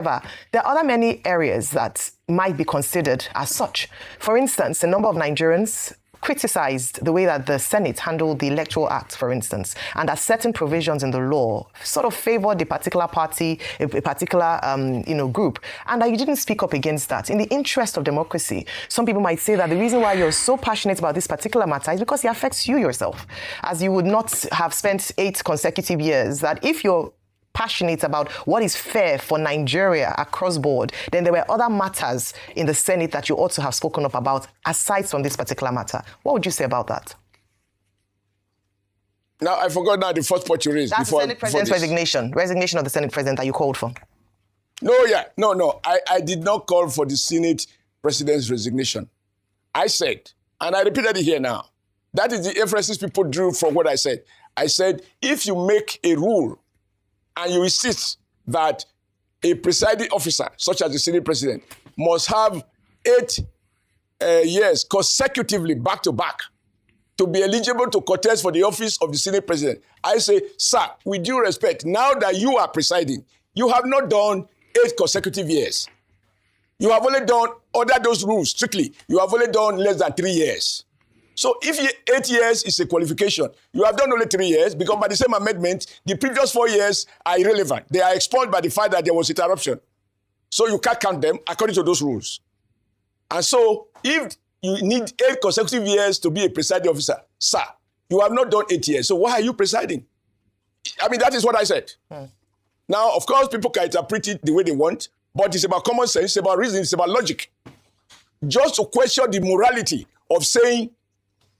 However, there are other many areas that might be considered as such. For instance, a number of Nigerians criticized the way that the Senate handled the Electoral Act, for instance, and that certain provisions in the law sort of favored a particular party, a particular group, and that you didn't speak up against that. In the interest of democracy, some people might say that the reason why you're so passionate about this particular matter is because it affects you yourself, as you would not have spent 8 consecutive years, that if you're passionate about what is fair for Nigeria across board, then there were other matters in the Senate that you ought to have spoken up about aside from this particular matter. What would you say about that? Now, I forgot now the first point you raised. That's the Senate President's resignation of the Senate President that you called for. No. I did not call for the Senate President's resignation. I said, and I repeated it here now, that is the inferences people drew from what I said. I said, if you make a rule and you insist that a presiding officer, such as the Senate President, must have 8 years consecutively back-to-back to be eligible to contest for the office of the Senate President, I say, sir, with due respect, now that you are presiding, you have not done 8 consecutive years. You have only done, under those rules, strictly, you have only done less than 3 years. So if 8 years is a qualification, you have done only 3 years, because by the same amendment, the previous 4 years are irrelevant. They are expunged by the fact that there was interruption. So you can't count them according to those rules. And so if you need 8 consecutive years to be a presiding officer, sir, you have not done 8 years. So why are you presiding? I mean, that is what I said. Now, of course, people can interpret it the way they want, but it's about common sense, it's about reason, it's about logic. Just to question the morality of saying,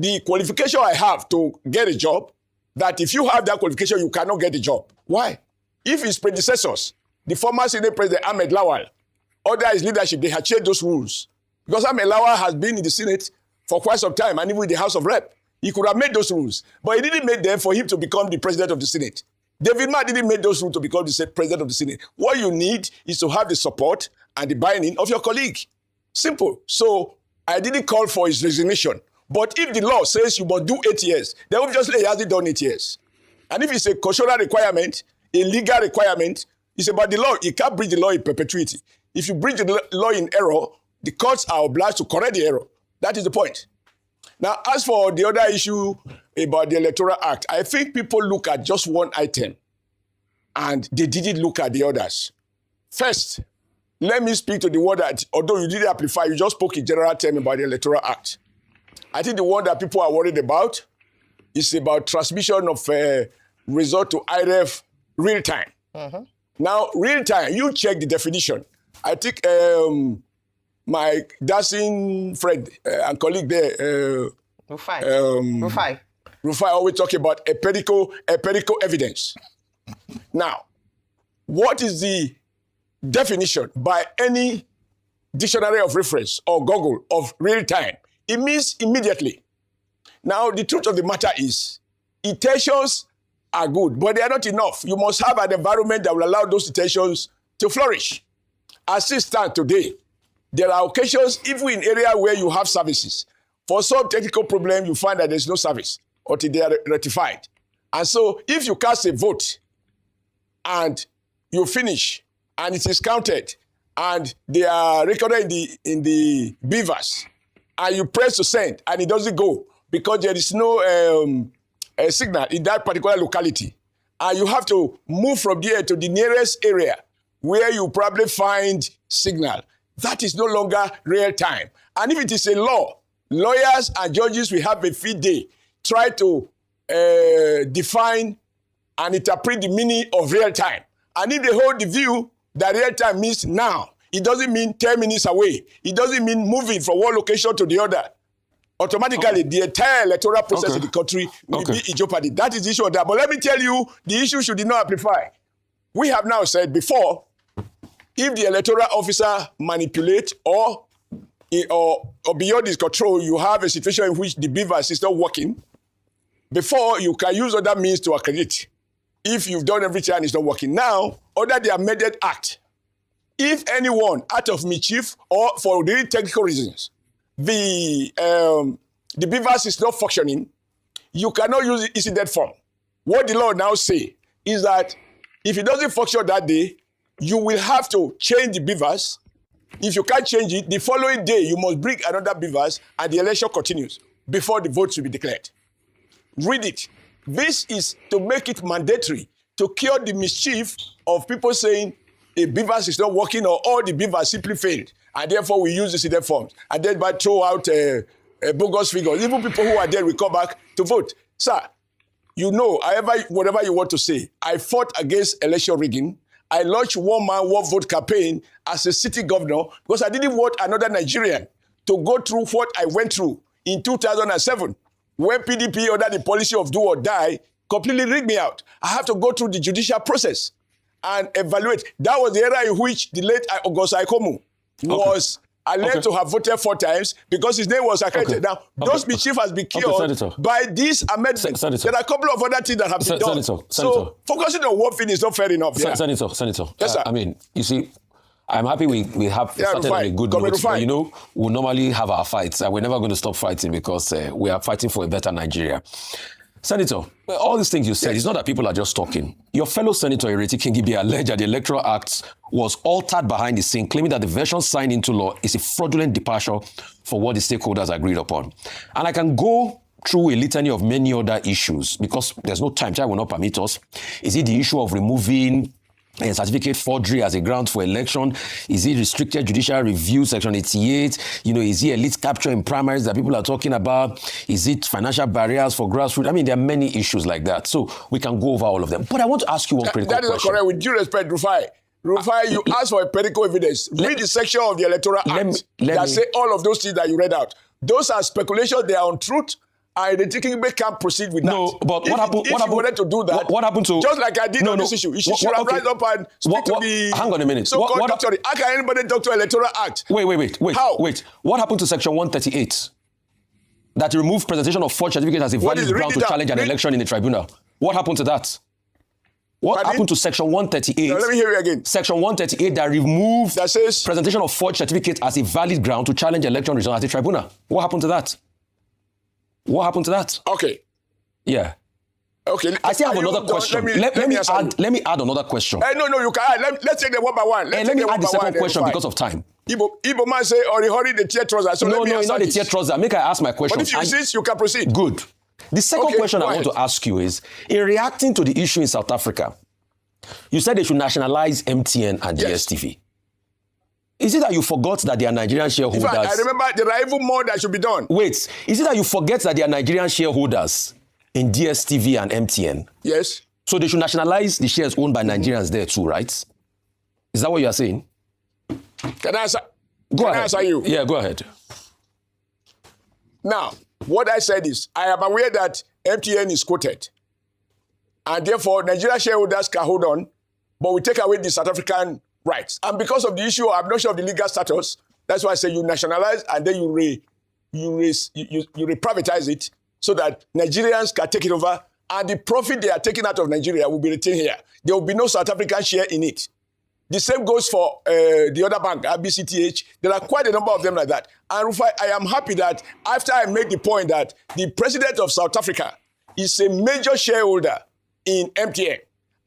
the qualification I have to get a job, that if you have that qualification, you cannot get a job. Why? If his predecessors, the former Senate President Ahmed Lawal, under his leadership, they had changed those rules. Because Ahmed Lawal has been in the Senate for quite some time, and even in the House of Rep. He could have made those rules, but he didn't make them for him to become the President of the Senate. David Mark didn't make those rules to become the President of the Senate. What you need is to have the support and the buy-in of your colleague. Simple. So I didn't call for his resignation. But if the law says you must do 8 years, then obviously he hasn't done 8 years. And if it's a constitutional requirement, a legal requirement, it's about the law. You can't breach the law in perpetuity. If you breach the law in error, the courts are obliged to correct the error. That is the point. Now, as for the other issue about the Electoral Act, I think people look at just one item and they didn't look at the others. First, let me speak to the one that, although you didn't amplify, you just spoke in general terms about the Electoral Act. I think the one that people are worried about is about transmission of result to IRF real time. Now, real time, you check the definition. I think my dancing friend and colleague there, Rufai always talk about empirical evidence. Now, what is the definition by any dictionary of reference or Google of real time? It means immediately. Now, the truth of the matter is, intentions are good, but they are not enough. You must have an environment that will allow those intentions to flourish. As it stands today, there are occasions, even in areas where you have services, for some technical problem, you find that there's no service until they are rectified. And so, if you cast a vote and you finish, and it is counted, and they are recorded in the beavers, and you press to send, and it doesn't go because there is no signal in that particular locality, and you have to move from there to the nearest area where you probably find signal. That is no longer real time. And if it is a law, lawyers and judges will have a field day, try to define and interpret the meaning of real time. And if they hold the view that real time means now, it doesn't mean 10 minutes away. It doesn't mean moving from one location to the other. Automatically, the entire electoral process in the country will be in jeopardy. That is the issue of that. But let me tell you, the issue should not amplify. We have now said before, if the electoral officer manipulates or beyond his control, you have a situation in which the beavers is not working. Before, you can use other means to accredit. If you've done everything and it's not working. Now, under the amended act, if anyone, out of mischief or for really technical reasons, the beavers is not functioning, you cannot use the incident form. What the law now say is that if it doesn't function that day, you will have to change the beavers. If you can't change it, the following day, you must bring another beavers and the election continues before the votes will be declared. Read it. This is to make it mandatory to cure the mischief of people saying a beavers is not working or all the beavers simply failed and therefore we use this in their forms and then by throw out bogus figures. Even people who are there will come back to vote. Sir, you know, whatever you want to say, I fought against election rigging. I launched one man, one vote campaign as a city governor because I didn't want another Nigerian to go through what I went through in 2007 when PDP under the policy of do or die completely rigged me out. I have to go through the judicial process and evaluate. That was the era in which the late August Aikomu was alleged to have voted 4 times because his name was accredited. Now, those mischief has been cured by these amendments. There are a couple of other things that have been done. So focusing on one thing is not fair enough. Senator. Yes, sir. I mean, you see, I'm happy we have started on a good note. But, you know, we normally have our fights and we're never going to stop fighting because we are fighting for a better Nigeria. Senator, all these things you said, it's not that people are just talking. Your fellow Senator Ireti Kingibe alleged that the Electoral Act was altered behind the scene, claiming that the version signed into law is a fraudulent departure for what the stakeholders agreed upon. And I can go through a litany of many other issues because there's no time. Time will not permit us. Is it the issue of removing certificate forgery as a ground for election? Is it restricted judicial review, section 88? You know, is it elite capture in primaries that people are talking about? Is it financial barriers for grassroots? I mean, there are many issues like that. So we can go over all of them. But I want to ask you one critical question. That is correct. With due respect, Rufai, you asked for empirical evidence. Read the section of the Electoral Act that say all of those things that you read out. Those are speculations. They are untruth. And the Kingibe can't proceed with that. No, but what happened? If you wanted to do that, what happened to just like I did on this issue? You should have rise up and speak to the. Hang on a minute. So-called doctor. How can anybody doctor Electoral Act? Wait. How? Wait. What happened to section 138? That removed presentation of forged certificate as a valid ground to challenge an election in the tribunal. What happened to that? What happened to section 138? Now, let me hear you again. Section 138 that removed that says presentation of forged certificate as a valid ground to challenge election results at the tribunal. What happened to that? What happened to that? Okay. Yeah. Okay. I still have another question. Let me add another question. No, you can add. Let's take them one by one. Let me add the second question because of time. Igbo man say, hurry the tear trouser. So no, it's not the tear trouser. Make I ask my question. But if you insist, you can proceed. Good. The second question I want to ask you is, in reacting to the issue in South Africa, you said they should nationalize MTN and DSTV. Is it that you forgot that they are Nigerian shareholders? In fact, I remember there are even more that should be done. Wait, is it that you forget that they are Nigerian shareholders in DSTV and MTN? Yes. So they should nationalize the shares owned by Nigerians there too, right? Is that what you are saying? Can I answer? Go ahead. Can I answer you? Yeah, go ahead. Now, what I said is, I am aware that MTN is quoted. And therefore, Nigerian shareholders can hold on, but we take away the South African rights. And because of the issue, I'm not sure of the legal status. That's why I say you nationalize and then you reprivatize it so that Nigerians can take it over. And the profit they are taking out of Nigeria will be retained here. There will be no South African share in it. The same goes for the other bank, RBCTH. There are quite a number of them like that. And Rufai, I am happy that after I made the point that the president of South Africa is a major shareholder in MTN.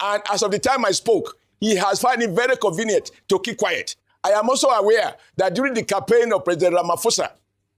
And as of the time I spoke, he has found it very convenient to keep quiet. I am also aware that during the campaign of President Ramaphosa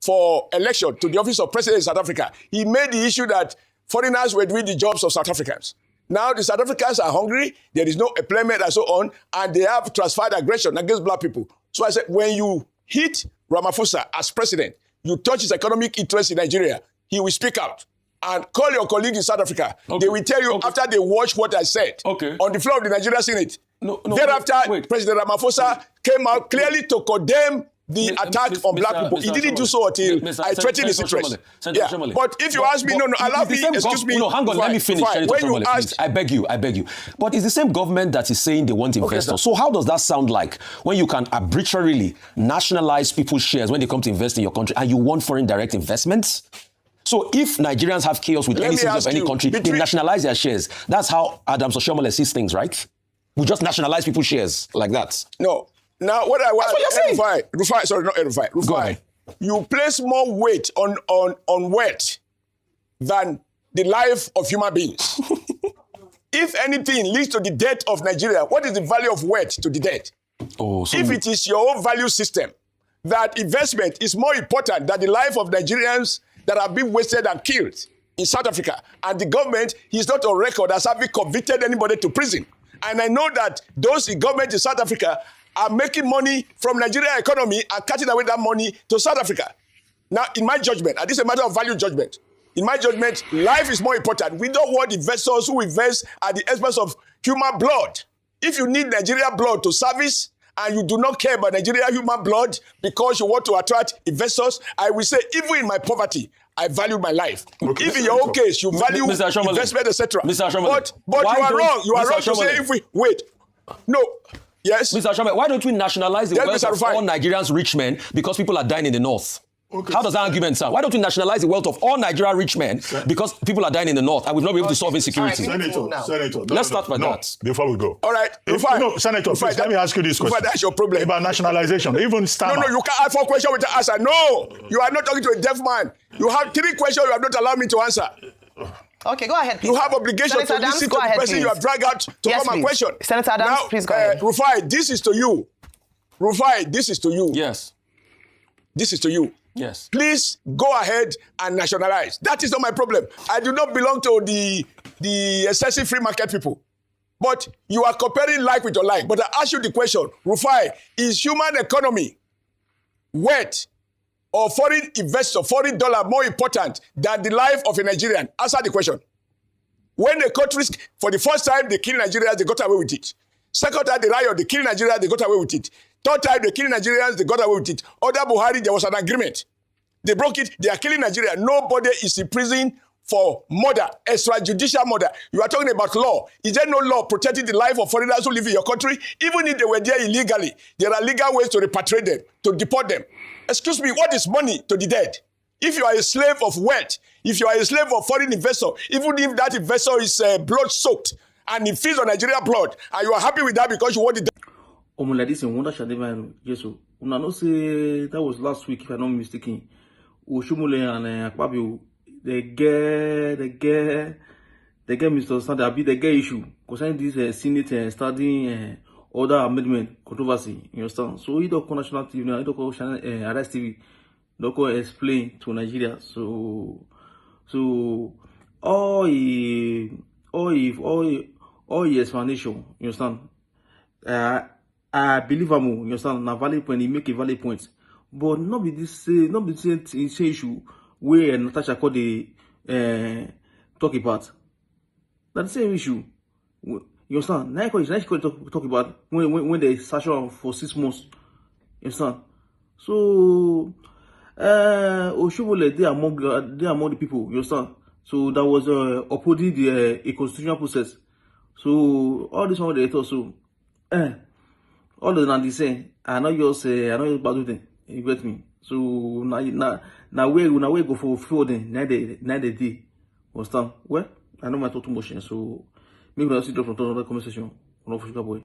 for election to the office of President of South Africa, he made the issue that foreigners were doing the jobs of South Africans. Now the South Africans are hungry, there is no employment and so on, and they have transferred aggression against black people. So I said, when you hit Ramaphosa as president, you touch his economic interest in Nigeria, he will speak out. And call your colleagues in South Africa. Okay. They will tell you after they watch what I said on the floor of the Nigerian Senate. Thereafter, President Ramaphosa came out clearly to condemn the attack on black people. He didn't do so until I threatened his interest. Yeah. But if you ask me, allow me, excuse me. No, hang on, let me finish. When you asked, I beg you. But it's the same government that is saying they want investors. So how does that sound like when you can arbitrarily nationalize people's shares when they come to invest in your country and you want foreign direct investments? So if Nigerians have chaos with any citizen of any country, they nationalize their shares. That's how Adams Oshiomhole sees things, right? We just nationalize people's shares like that. No. Now, what I want... That's what you're saying. Rufai, sorry, not Rufai. Rufai. Go ahead. You place more weight on wealth than the life of human beings. If anything leads to the death of Nigeria, what is the value of wealth to the dead? Oh, so if it is your own value system, that investment is more important than the life of Nigerians that have been wasted and killed in South Africa, and the government is not on record as having convicted anybody to prison. And I know that those in government in South Africa are making money from Nigeria economy and cutting away that money to South Africa. Now, in my judgment, and this is a matter of value judgment, in my judgment, life is more important. We don't want investors who invest at the expense of human blood. If you need Nigeria blood to service, and you do not care about Nigeria human blood because you want to attract investors, I will say, even in my poverty, I value my life. Okay, if in your own case, you value investment, etc. But you are wrong. You are wrong to say if we... Wait. No. Yes? Mr. Ashame, why don't we nationalize the wealth of all Nigerians rich men because people are dying in the north? Okay. How does that argument sound? Why don't we nationalize the wealth of all Nigerian rich men because people are dying in the north and we've not been able to solve insecurity? Senator. Let's start by that. Before we go. All right. Senator, please, let me ask you this question. That's your problem. About nationalization. Even Stammer. No, you can't ask 4 questions with the answer. No, you are not talking to a deaf man. You have 3 questions you have not allowed me to answer. Okay, go ahead, please. You have obligation to listen to the person you have dragged out to come and question. Senator Adams, please go ahead. Rufai, this is to you. Rufai, this is to you. Yes. This is to you. Yes. Please go ahead and nationalize. That is not my problem. I do not belong to the excessive free market people. But you are comparing like with your like. But I ask you the question, Rufai, is human economy, wealth, or foreign investor, foreign dollar more important than the life of a Nigerian? Answer the question. When the countries, for the first time, they kill Nigerians, they got away with it. Second time, they riot, they kill Nigerians, they got away with it. Third time, they kill Nigerians, they got away with it. Under Buhari, there was an agreement. They broke it, they are killing Nigeria. Nobody is in prison for murder, extrajudicial murder. You are talking about law. Is there no law protecting the life of foreigners who live in your country? Even if they were there illegally, there are legal ways to repatriate them, to deport them. Excuse me, what is money to the dead? If you are a slave of wealth, if you are a slave of foreign investor, even if that investor is blood-soaked and he feeds on Nigeria blood, and you are happy with that because you want the... Like this in Wonder Shadeva, yes, una know say that was last week, if I'm not mistaken. Oshumule and Akpabio, they get Mr. Standard, they get issue concerning this Senate studying other amendment controversy. You understand? So he don't call national TV now, he don't call Arrest TV, don't call explain to Nigeria. So all explanation, you understand? I believe you understand, na valid point, he make a valid point. But not be this same issue where Natasha called the talk about. That's the same issue. You understand? Now she talk about when they search for 6 months. You understand? So Oshubole they among the people, you understand? So that was upholding a constitutional process. So all this one they thought so all the same. I know you say I know you bad thing. You get me? So now we go for fielding. Now they day. Understand? Well, I know my talk too much, so maybe I'll see drop from another conversation. On boy.